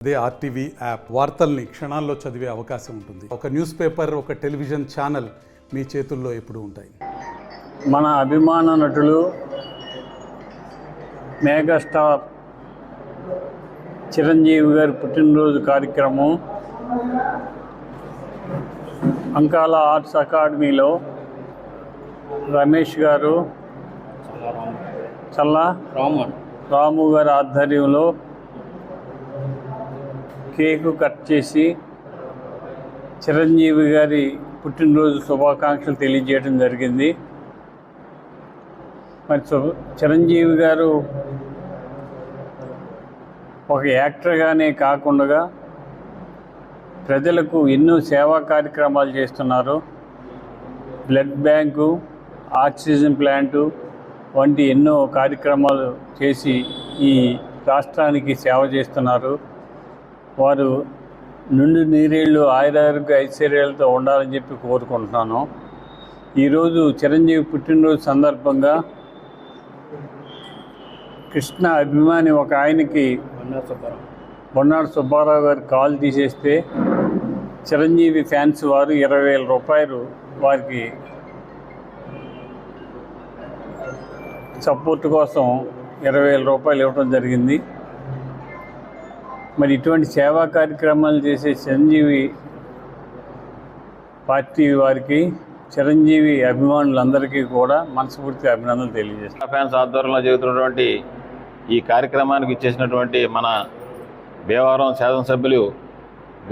అదే RTV app వార్తల్ని క్షణాల్లో చదివే అవకాశం ఉంటుంది. ఒక న్యూస్ పేపర్, ఒక టెలివిజన్ ఛానల్ మీ చేతుల్లో ఎప్పుడూ ఉంటాయి. మన అభిమాన నటులు మెగాస్టార్ చిరంజీవి గారి పుట్టినరోజు కార్యక్రమం అంకాల ఆర్ట్స్ అకాడమీలో రమేష్ గారు, చల్లా రాము గారి ఆధ్వర్యంలో కేకు కట్ చేసి చిరంజీవి గారి పుట్టినరోజు శుభాకాంక్షలు తెలియజేయడం జరిగింది. మరి చిరంజీవి గారు ఒక యాక్టర్గానే కాకుండా ప్రజలకు ఎన్నో సేవా కార్యక్రమాలు చేస్తున్నారు. బ్లడ్ బ్యాంకు, ఆక్సిజన్ ప్లాంటు వంటి ఎన్నో కార్యక్రమాలు చేసి ఈ రాష్ట్రానికి సేవ చేస్తున్నారు. వారు నిండు నీరేళ్ళు ఆయురారోగ్య ఐశ్వర్యాలతో ఉండాలని చెప్పి కోరుకుంటున్నాను. ఈరోజు చిరంజీవి పుట్టినరోజు సందర్భంగా కృష్ణ అభిమాని ఒక ఆయనకి బొన్నాడు సుబ్బారావు గారు కాల్ తీసేస్తే చిరంజీవి ఫ్యాన్స్ వారు 20,000 రూపాయలు వారికి సపోర్ట్ కోసం 20,000 రూపాయలు ఇవ్వడం జరిగింది. మరి ఇటువంటి సేవా కార్యక్రమాలు చేసే చిరంజీవి పార్టీ వారికి, చిరంజీవి అభిమానులందరికీ కూడా మనస్ఫూర్తిగా అభినందనలు తెలియజేస్తాను. ఫ్యాన్స్ ఆధ్వర్యంలో జరుగుతున్నటువంటి ఈ కార్యక్రమానికి ఇచ్చేసినటువంటి మన భీమవరం శాసనసభ్యులు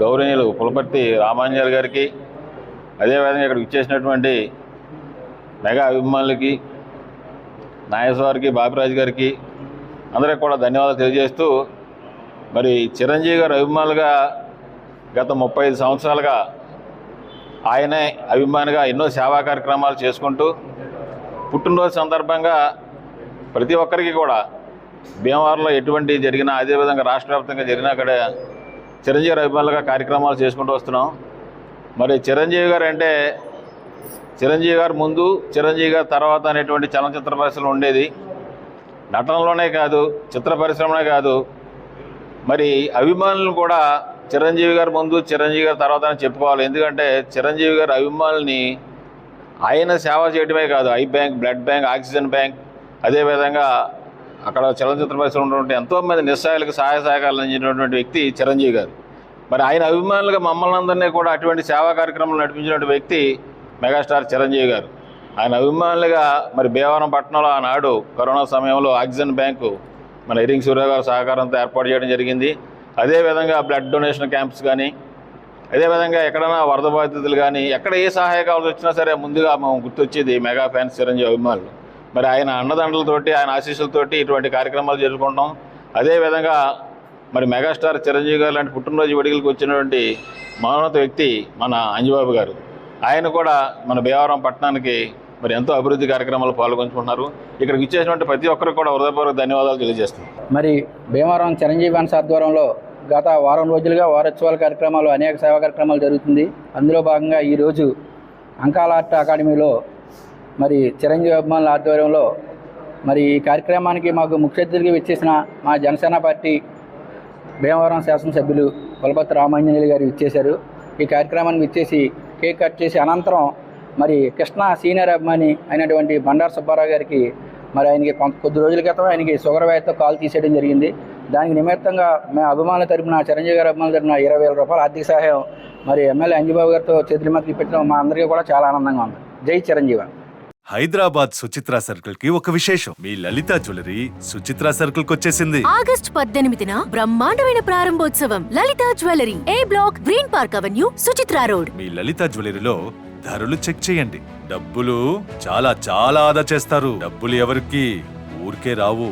గౌరవనీయులు పులపర్తి రామాంజనేయులు గారికి, అదేవిధంగా ఇక్కడికి ఇచ్చేసినటువంటి మెగా అభిమానులకి, నాగేశ్వరరావుకి, బాపిరాజు గారికి అందరికీ కూడా ధన్యవాదాలు తెలియజేస్తూ, మరి చిరంజీవి గారు అభిమానులుగా గత 35 సంవత్సరాలుగా ఆయనే అభిమానిగా ఎన్నో సేవా కార్యక్రమాలు చేసుకుంటూ పుట్టినరోజు సందర్భంగా ప్రతి ఒక్కరికి కూడా భీమవరంలో ఎటువంటి జరిగినా, అదేవిధంగా రాష్ట్ర వ్యాప్తంగా జరిగినా అక్కడ చిరంజీవి గారు అభిమానులుగా కార్యక్రమాలు చేసుకుంటూ వస్తున్నాం. మరి చిరంజీవి గారు అంటే చిరంజీవి గారు ముందు, చిరంజీవి గారు తర్వాత అనేటువంటి చలనచిత్ర పరిశ్రమ ఉండేది. నటనలోనే కాదు, చిత్ర పరిశ్రమనే కాదు, మరి అభిమానులను కూడా చిరంజీవి గారు ముందు, చిరంజీవి గారు తర్వాత అని చెప్పుకోవాలి. ఎందుకంటే చిరంజీవి గారు అభిమానుల్ని ఆయన సేవ చేయడమే కాదు, I bank, blood bank, oxygen bank, అదేవిధంగా అక్కడ చలనచిత్ర పరిశ్రమ ఉన్నటువంటి ఎంతోమంది నిస్సహాయులకు సహాయ సహకారాలు అందించినటువంటి వ్యక్తి చిరంజీవి గారు. మరి ఆయన అభిమానులుగా మమ్మల్ని అందరినీ కూడా అటువంటి సేవా కార్యక్రమాలు నడిపించినటువంటి వ్యక్తి మెగాస్టార్ చిరంజీవి గారు. ఆయన అభిమానులుగా మరి భీమవరం పట్టణంలో ఆనాడు కరోనా సమయంలో ఆక్సిజన్ బ్యాంకు మన ఇరింగ్ సూర్య గారు సహకారంతో ఏర్పాటు చేయడం జరిగింది. అదేవిధంగా బ్లడ్ డొనేషన్ క్యాంప్స్ కానీ, అదేవిధంగా ఎక్కడైనా వరద బాధితులు కానీ, ఎక్కడ ఏ సహాయ కావాల్సి వచ్చినా సరే ముందుగా మేము గుర్తొచ్చేది మెగా ఫ్యాన్స్ చిరంజీవి అభిమానులు. మరి ఆయన అన్నదండలతోటి, ఆయన ఆశీస్సులతోటి ఇటువంటి కార్యక్రమాలు జరుపుకుంటాం. అదేవిధంగా మరి మెగాస్టార్ చిరంజీవి గారు లాంటి పుట్టినరోజు వేడుకలకు వచ్చినటువంటి మహోన్నత వ్యక్తి మన అంజబాబు గారు. ఆయన కూడా మన భీమవరం పట్టణానికి మరి ఎంతో అభివృద్ధి కార్యక్రమాలు పాల్గొంటున్నారు. ఇక్కడికి ఇచ్చేసినటువంటి ప్రతి ఒక్కరికి కూడా హృదయపూర్వక ధన్యవాదాలు తెలియజేస్తున్నాం. మరి భీమవరం చిరంజీవి ఫ్యాన్స్ ఆధ్వర్యంలో గత వారం రోజులుగా వారోత్సవాల కార్యక్రమాలు, అనేక సేవా కార్యక్రమాలు జరుగుతుంది. అందులో భాగంగా ఈరోజు అంకాల ఆర్ట్ అకాడమీలో మరి చిరంజీవి అభిమానుల ఆధ్వర్యంలో మరి ఈ కార్యక్రమానికి మాకు ముఖ్య అతిథిగా విచ్చేసిన మా జనసేన పార్టీ భీమవరం శాసనసభ్యులు పులపర్తి రామాంజనేయులు గారు విచ్చేశారు. ఈ కార్యక్రమాన్ని విచ్చేసి కేక్ కట్ చేసి అనంతరం మరి కృష్ణ సీనియర్ అభిమాని అయినటువంటి బండారు సుబ్బారావు గారికి మరి ఆయనకి కొద్ది రోజుల క్రితం ఆయనకి షుగర్ వ్యాధితో కాల్ తీసేయడం జరిగింది. దానికి నిమిత్తంగా మేము అభిమానుల తరపున, చిరంజీవి గారి అభిమానుల తరపున 20,000 రూపాయల ఆర్థిక సహాయం మరి ఎమ్మెల్యే అంజబాబు గారితో చేతుల మీదకి పెట్టడం మా అందరికీ కూడా చాలా ఆనందంగా ఉంది. జై చిరంజీవి. హైదరాబాద్ సుచిత్ర సర్కిల్ కి ఒక విశేషం. మీ లలిత జ్యువెలరీ సుచిత్ర సర్కిల్ కి వచ్చేసింది. ఆగస్టు 18న బ్రహ్మాండమైన ప్రారంభోత్సవం. Lalitha jewellery, A block, green park avenue, Suchitra road. మీ లలిత జ్యువెలరీలో ధరలు చెక్ చేయండి. డబ్బులు చాలా చాలా ఆదా చేస్తారు. డబ్బులు ఎవరికి ఊరికే రావు.